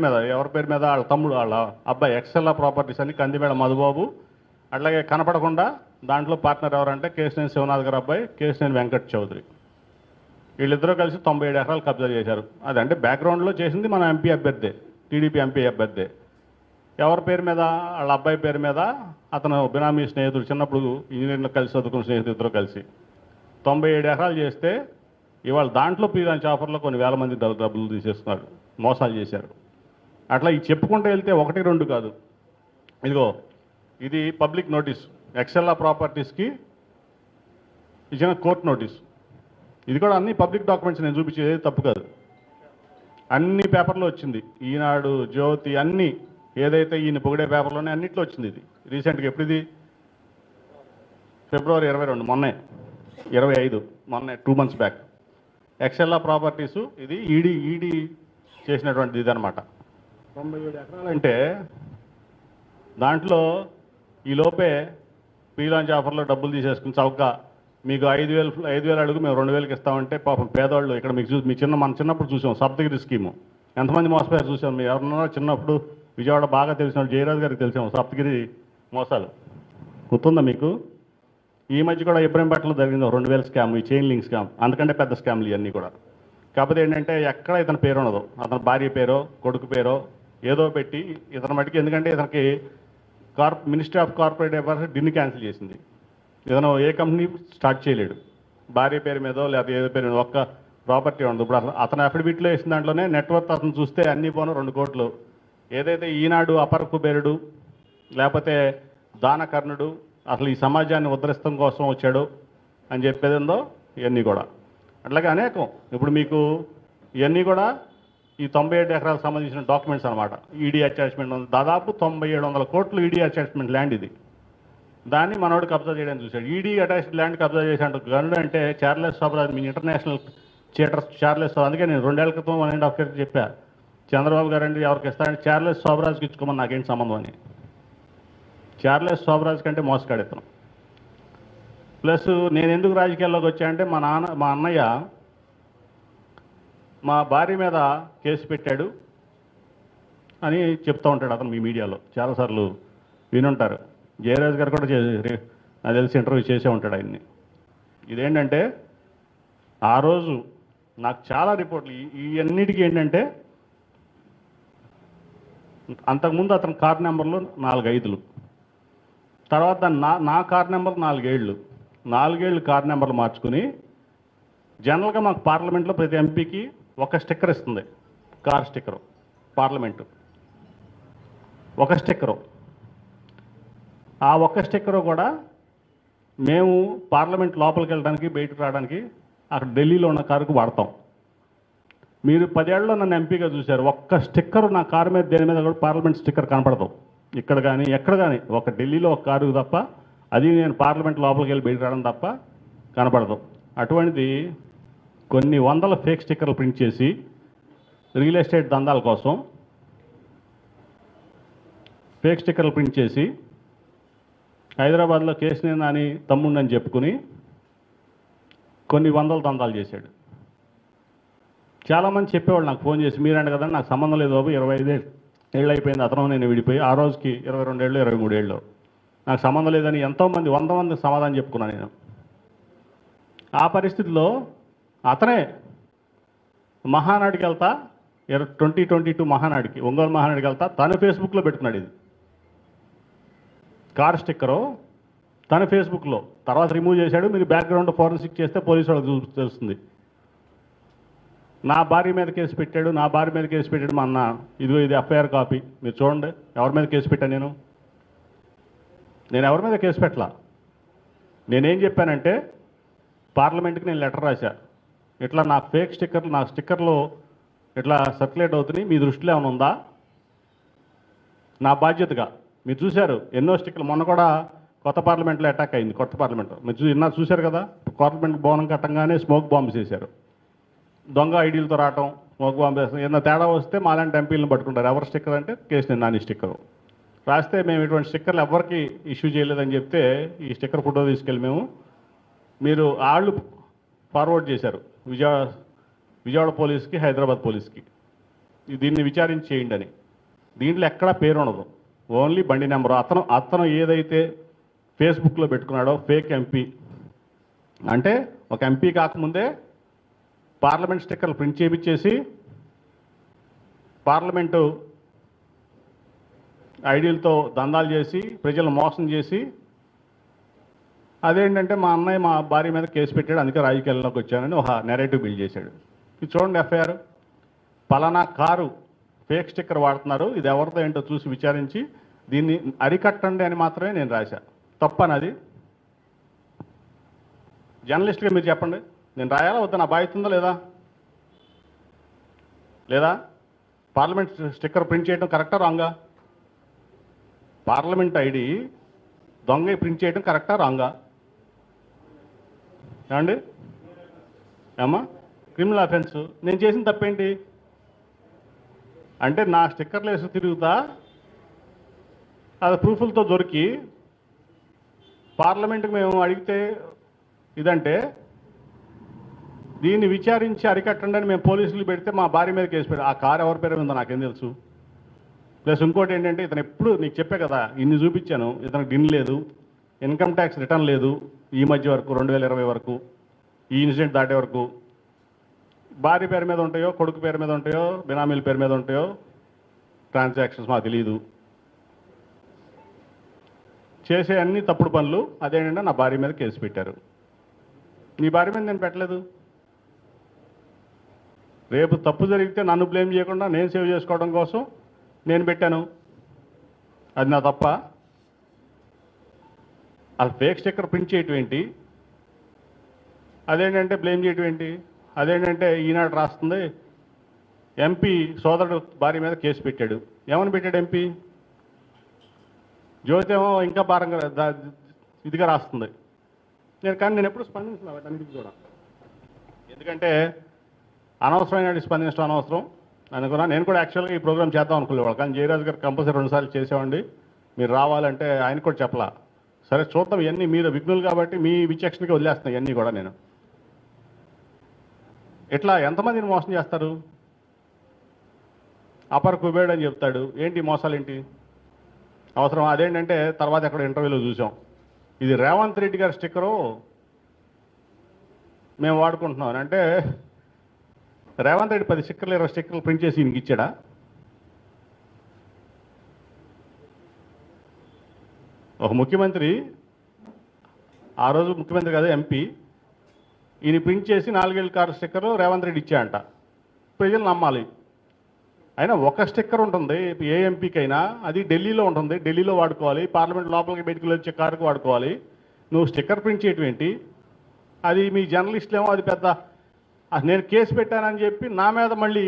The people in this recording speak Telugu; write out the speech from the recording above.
మీద ఎవరి పేరు మీద వాళ్ళ తమ్ముడు వాళ్ళ అబ్బాయి ఎక్సెల్లా ప్రాపర్టీస్ అని కందిమేళ మధుబాబు, అట్లాగే కనపడకుండా దాంట్లో పార్ట్నర్ ఎవరంటే కేశినేని శివనాథ్ గారు అబ్బాయి కేశినేని వెంకట్ చౌదరి. వీళ్ళిద్దరూ కలిసి 97 ఎకరాలు కబ్జా చేశారు. అదంటే బ్యాక్గ్రౌండ్లో చేసింది మన ఎంపీ అభ్యర్థి, టీడీపీ ఎంపీ అభ్యర్థి. ఎవరి పేరు మీద? వాళ్ళ అబ్బాయి పేరు మీద. అతను బినామీ స్నేహితుడు, చిన్నప్పుడు ఇంజనీర్లు కలిసి చదువుకున్న స్నేహితులు ఇద్దరు కలిసి 97 ఎకరాలు చేస్తే ఇవాళ దాంట్లో ప్రీలాంచ్ ఆఫర్లో కొన్ని వేల మంది డబ్బులు తీసేస్తున్నారు, మోసాలు చేశారు. అట్లా ఈ చెప్పుకుంటూ వెళ్తే 1, 2 కాదు. ఇదిగో ఇది పబ్లిక్ నోటీస్, ఎక్సెల్లా ప్రాపర్టీస్కి ఇచ్చిన కోర్టు నోటీస్. ఇది కూడా అన్ని పబ్లిక్ డాక్యుమెంట్స్, నేను చూపించేది తప్పు కాదు. అన్ని పేపర్లో వచ్చింది, ఈనాడు, జ్యోతి, అన్నీ ఏదైతే ఈయన పొగిడే పేపర్లోనే అన్నింటిలో వచ్చింది. ఇది రీసెంట్గా ఎప్పుడు? ఇది ఫిబ్రవరి 22, మొన్నే 25, మొన్నే 2 months బ్యాక్. ఎక్సెల్లా ప్రాపర్టీసు ఇది ఈడీ చేసినటువంటిది ఇదనమాట. 97 ఎకరాలు అంటే దాంట్లో ఈ లోపే ప్రీలాంచ్ ఆఫర్లో డబ్బులు తీసేసుకుని చౌకగా మీకు 5,000 అడుగు మేము 2,000కి ఇస్తామంటే పాపం పేదవాళ్ళు ఇక్కడ మీకు మన చిన్నప్పుడు చూసాం సప్తగిరి స్కీము, ఎంతమంది మోసపోయారు చూసాం. మీరు ఎవరన్నా చిన్నప్పుడు విజయవాడ బాగా తెలిసిన జయరాజ్ గారికి తెలిసాము సప్తగిరి మోసాలు, గుర్తుందా మీకు? ఈ మధ్య కూడా ఇబ్రహీంపట్నంలో జరిగింది 2,000 స్కామ్, ఈ చైన్ లింక్ స్కామ్, అందుకంటే పెద్ద స్కామ్లు ఇవన్నీ కూడా. కాకపోతే ఏంటంటే ఎక్కడ ఇతని పేరు ఉండదు, అతని భార్య పేరో కొడుకు పేరో ఏదో పెట్టి ఇతని మటుకి, ఎందుకంటే ఇతనికి మినిస్ట్రీ ఆఫ్ కార్పొరేట్ అఫైర్స్ డిన్ని క్యాన్సిల్ చేసింది. ఇతను ఏ కంపెనీ స్టార్ట్ చేయలేడు, భార్య పేరు మీదో లేకపోతే ఏదో పేరు మీద ఒక్క ప్రాపర్టీ ఉండదు. ఇప్పుడు అతను అఫిడవిట్లో వేసిన దాంట్లోనే నెట్వర్క్ అతను చూస్తే అన్నీ పోను 2 కోట్లు. ఏదైతే ఈనాడు అపర కుబేరుడు లేకపోతే దానకర్ణుడు అసలు ఈ సమాజాన్ని ఉద్ధరిస్తం కోసం వచ్చాడు అని చెప్పేది ఉందో ఇవన్నీ కూడా అట్లాగే అనేకం. ఇప్పుడు మీకు ఇవన్నీ కూడా ఈ 97 ఎకరాలకు సంబంధించిన డాక్యుమెంట్స్ అనమాట. ఈడీ అటాచ్మెంట్ ఉంది, దాదాపు 9700 కోట్లు ఈడీ అటాచ్మెంట్ ల్యాండ్ ఇది. దాన్ని మనోడు కబ్జా చేయడానికి చూశాడు. ఈడీ అటాచ్డ్ ల్యాండ్ కబ్జా చేశాడు గనుడు అంటే చార్లెస్ సోబరాజ్, మీ ఇంటర్నేషనల్ చీటర్స్ చార్లెస్ సోబరాజ్. అందుకే నేను 2 ఏళ్ల క్రితం 1.5 years చెప్పా, చంద్రబాబు గారు అండి ఎవరికి ఇస్తారంటే చార్లెస్ సోబరాజ్కి ఇచ్చుకోమని నాకేంటి సంబంధం అని. చార్లెస్ సోబరాజ్ కంటే మోసగాడెత్తను. ప్లస్ నేను ఎందుకు రాజకీయాల్లోకి వచ్చా అంటే మా అన్నయ్య మా భార్య మీద కేసు పెట్టాడు అని చెప్తూ ఉంటాడు అతను మీ మీడియాలో చాలాసార్లు వినుంటారు. జయరాజ్ గారు కూడా నాకు తెలిసి ఇంటర్వ్యూ చేసే ఉంటాడు ఆయన్ని. ఇదేంటంటే ఆ రోజు నాకు చాలా రిపోర్ట్లు ఇవన్నిటికీ ఏంటంటే అంతకుముందు అతని కార్ నెంబర్లు 4 5లు, తర్వాత నా కార్ నెంబర్ 4 ఏళ్ళు, 4 ఏళ్ళు కార్ నెంబర్లు మార్చుకుని జనరల్గా మాకు పార్లమెంట్లో ప్రతి ఎంపీకి ఒక స్టిక్కర్ ఇస్తుంది, కార్ స్టిక్కరు. పార్లమెంటు ఒక స్టిక్కరు. ఆ ఒక్క స్టిక్కరు కూడా మేము పార్లమెంట్ లోపలికి వెళ్ళడానికి బయటకు రావడానికి అక్కడ ఢిల్లీలో ఉన్న కారుకు వాడతాం. మీరు 10 ఏళ్ళలో నన్ను ఎంపీగా చూశారు, ఒక్క స్టిక్కర్ నా కారు మీద దేని మీద కూడా పార్లమెంట్ స్టిక్కర్ కనపడతాం ఇక్కడ కానీ ఎక్కడ కానీ. ఒక ఢిల్లీలో ఒక కారు తప్ప, అది నేను పార్లమెంట్ లోపలికి వెళ్ళి బయటకు రావడం తప్ప కనపడదు. అటువంటిది కొన్ని వందల ఫేక్ స్టిక్కర్లు ప్రింట్ చేసి రియల్ ఎస్టేట్ దందాల కోసం ఫేక్ స్టిక్కర్లు ప్రింట్ చేసి హైదరాబాద్లో కేశినేని నాని తమ్ముడని చెప్పుకుని కొన్ని వందల దందాలు చేశాడు. చాలామంది చెప్పేవాళ్ళు నాకు ఫోన్ చేసి, మీరంట కదా నాకు సంబంధం లేదు బాబు, 25 ఏళ్ళు అయిపోయింది అతను నేను విడిపోయి, ఆ రోజుకి 22 ఏళ్ళు 23 ఏళ్ళు నాకు సంబంధం లేదని ఎంతోమంది 100 మందికి సమాధానం చెప్పుకున్నాను నేను. ఆ పరిస్థితిలో అతనే మహానాడికి వెళ్తా 2022 మహానాడికి, ఒంగోలు మహానాడికి వెళ్తా తను ఫేస్బుక్లో పెట్టుకున్నాడు ఇది కార్ స్టిక్కరు, తన ఫేస్బుక్లో. తర్వాత రిమూవ్ చేశాడు. మీరు బ్యాక్గ్రౌండ్ ఫోరెన్సిక్ చేస్తే పోలీసు వాళ్ళకి తెలుస్తుంది. నా భార్య మీద కేసు పెట్టాడు, నా భార్య మీద కేసు పెట్టాడు మా అన్న. ఇదిగో ఇది ఎఫ్ఐఆర్ కాపీ, మీరు చూడండి. ఎవరి మీద కేసు పెట్టాను నేను ఎవరి మీద కేసు పెట్టలా. నేనేం చెప్పానంటే పార్లమెంట్కి నేను లెటర్ రాశా, ఇట్లా నా ఫేక్ స్టిక్కర్లు, నా స్టిక్కర్లు ఇట్లా సర్క్యులేట్ అవుతున్నాయి, మీ దృష్టిలో ఏమైనా ఉందా? నా బాధ్యతగా మీరు చూశారు ఎన్నో స్టిక్కర్లు. మొన్న కూడా కొత్త పార్లమెంట్లో అటాక్ అయింది, కొత్త పార్లమెంట్లో మీరు చూశారు కదా. పార్లమెంట్ భవనం కట్టంగానే స్మోక్ బాంబ్స్ వేశారు, దొంగ ఐడీలతో రావటం, స్మోక్ బాంబ్ వేస్తాం. ఏదైనా తేడా వస్తే మాలాంటి ఎంపీలను పట్టుకుంటారు. ఎవరు స్టిక్కర్ అంటే కేశినేని నాని స్టిక్కరు రాస్తే మేము ఇటువంటి స్టిక్కర్లు ఎవరికి ఇష్యూ చేయలేదని చెప్తే ఈ స్టిక్కర్ ఫోటో తీసుకెళ్ళి మీరు వాళ్ళు ఫార్వర్డ్ చేశారు విజయవాడ పోలీస్కి, హైదరాబాద్ పోలీస్కి. దీన్ని విచారించి చేయండి అని. దీంట్లో ఎక్కడా పేరు ఉండదు, ఓన్లీ బండి నెంబరు. అతను ఏదైతే ఫేస్బుక్లో పెట్టుకున్నాడో ఫేక్ ఎంపీ, అంటే ఒక ఎంపీ కాకముందే పార్లమెంట్ స్టిక్కర్లు ప్రింట్ చేయించేసి పార్లమెంటు ఐడీలతో దందాలు చేసి ప్రజలను మోసం చేసి, అదేంటంటే మా అన్నయ్య మా భార్య మీద కేసు పెట్టాడు, అందుకే రాజకీయాల్లోకి వచ్చానని ఒక నెరేటివ్ బిల్డ్ చేశాడు. ఇది చూడండి ఎఫ్ఐఆర్. పలానా కారు ఫేక్ స్టిక్కర్ వాడుతున్నారు, ఇది ఎవరితో ఏంటో చూసి విచారించి దీన్ని అరికట్టండి అని మాత్రమే నేను రాశా. తప్పనది? జర్నలిస్ట్గా మీరు చెప్పండి, నేను రాయాలా వద్దా? నా బాధ్యత ఉందా లేదా? లేదా పార్లమెంట్ స్టిక్కర్ ప్రింట్ చేయడం కరెక్టా రాంగా? పార్లమెంట్ ఐడి దొంగ ప్రింట్ చేయడం కరెక్టా రాంగా? ఏమండి ఏమ్మా? Criminal offence. నేను చేసిన తప్పేంటి? అంటే నా స్టిక్కర్లు వేసి తిరుగుతా అది ప్రూఫ్లతో దొరికి పార్లమెంట్కి మేము అడిగితే ఇదంటే, దీన్ని విచారించి అరికట్టండి అని మేము పోలీసులు పెడితే మా భార్య మీద కేసు పెట్టి, ఆ కారు ఎవరి పేరు ఉందో నాకేం తెలుసు. ప్లస్ ఇంకోటి ఏంటంటే, ఇతను ఎప్పుడు నీకు చెప్పే కదా, ఇన్ని చూపించాను, ఇతనికి డిన్ లేదు, ఇన్కమ్ ట్యాక్స్ రిటర్న్ లేదు ఈ మధ్య వరకు, 2020 వరకు, ఈ ఇన్సిడెంట్ దాటే వరకు. భార్య పేరు మీద ఉంటాయో, కొడుకు పేరు మీద ఉంటాయో, బినామీల పేరు మీద ఉంటాయో ట్రాన్సాక్షన్స్ మాకు తెలియదు. చేసే అన్ని తప్పుడు పనులు. అదేంటంటే నా భార్య మీద కేసు పెట్టారు. నీ భార్య మీద నేను పెట్టలేదు. రేపు తప్పు జరిగితే నన్ను బ్లేమ్ చేయకుండా నేను సేవ్ చేసుకోవడం కోసం నేను పెట్టాను. అది నా తప్ప? అసలు ఫేక్ స్టిక్కర్ ప్రింట్ చేయటం ఏంటి? అదేంటంటే బ్లేమ్ చేయటం ఏంటి? అదేంటంటే ఈనాడు రాస్తుంది ఎంపీ సోదరుడు భార్య మీద కేసు పెట్టాడు. ఏమని పెట్టాడు ఎంపీ? జ్యోతి ఏమో ఇంకా భారంగా ఇదిగా రాస్తుంది. నేను ఎప్పుడు స్పందించిన వాటన్నిటికీ కూడా, ఎందుకంటే అనవసరమైన స్పందించడం అనవసరం అనుకున్నా. నేను కూడా యాక్చువల్గా ఈ ప్రోగ్రామ్ చేద్దాం అనుకునేవాడు, కానీ జయరాజు గారు కంపల్సరీ 2 సార్లు చేసేవాడి. మీరు రావాలంటే ఆయన కూడా చెప్పలా. సరే చూద్దాం, ఇవన్నీ మీరు విఘ్నులు కాబట్టి మీ విచక్షణకి వదిలేస్తున్నాయి ఇవన్నీ కూడా. నేను ఇట్లా ఎంతమందిని మోసం చేస్తారు? అపర్ కుబేడ్ అని చెప్తాడు. ఏంటి మోసాలు ఏంటి? అవసరం? అదేంటంటే తర్వాత ఎక్కడ ఇంటర్వ్యూలో చూసాం, ఇది రేవంత్ రెడ్డి గారి స్టిక్కరు మేము వాడుకుంటున్నాం అంటే, రేవంత్ రెడ్డి 10 స్టిక్కర్లు 20 స్టిక్కర్లు ప్రింట్ చేసి ఈయనకి ఇచ్చాడా? ఒక ముఖ్యమంత్రి, ఆ రోజు ముఖ్యమంత్రి కాదు ఎంపీ, ఈయన ప్రింట్ చేసి 4 ఏళ్ళ కారు స్టిక్కరు రేవంత్ రెడ్డి ఇచ్చాయంట. ప్రజలు నమ్మాలి. అయినా ఒక స్టిక్కర్ ఉంటుంది ఏ ఎంపీకైనా, అది ఢిల్లీలో ఉంటుంది, ఢిల్లీలో వాడుకోవాలి. పార్లమెంట్ లోపలికి బయటకు వచ్చే కారుకు వాడుకోవాలి. నువ్వు స్టిక్కర్ ప్రింట్ చేయటం ఏంటి? అది మీ జర్నలిస్టులేమో అది పెద్ద, నేను కేసు పెట్టానని చెప్పి నా మీద మళ్ళీ